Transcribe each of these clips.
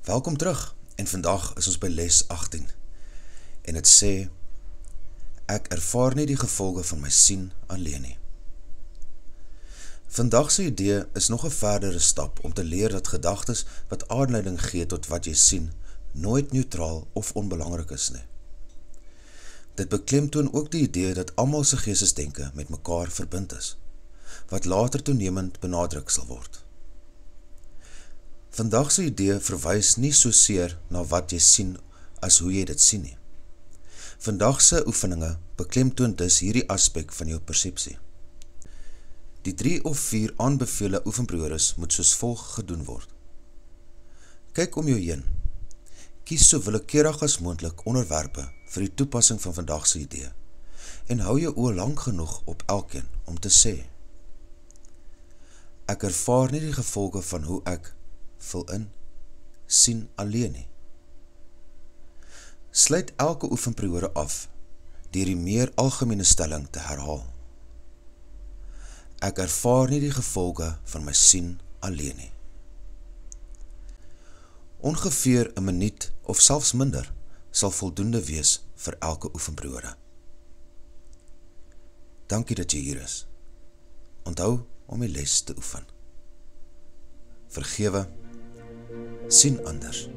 Welkom terug, en vandag is ons by les 18, en het sê, ek ervaar nie die gevolge van my sien alleen nie. Vandag se idee is nog 'n verdere stap om te leer dat gedagtes wat aanleiding gee tot wat jy sien, nooit neutraal of onbelangrik is nie. Dit beklemtoon ook die idee dat almal se geestesdenke met mekaar verbind is, wat later toenemend benadruk sal word. Vandag se idee verwys nie soseer na wat jy sien as hoe jy dit sien nie. Vandag se oefeninge beklemtoon dus hierdie aspek van jou persepsie. Die 3 of 4 aanbevele oefenperiodes moet soos volg gedoen word. Kyk om jou heen. Kies so willekeurig as moontlik onderwerpe vir die toepassing van vandag se idee en hou jou oë lank genoeg op elkeen om te sê: ek ervaar nie die gevolge van hoe ek vul in sien alleen nie. Sluit elke oefenperiode af deur die meer algemene stelling te herhaal. Ek ervaar nie die gevolge van my sien alleen nie. Ongeveer 'n minuut of selfs minder sal voldoende wees vir elke oefenperiode. Dankie dat jy hier is. Onthou om die les te oefen. Vergewe, sien anders,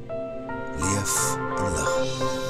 leef in lig.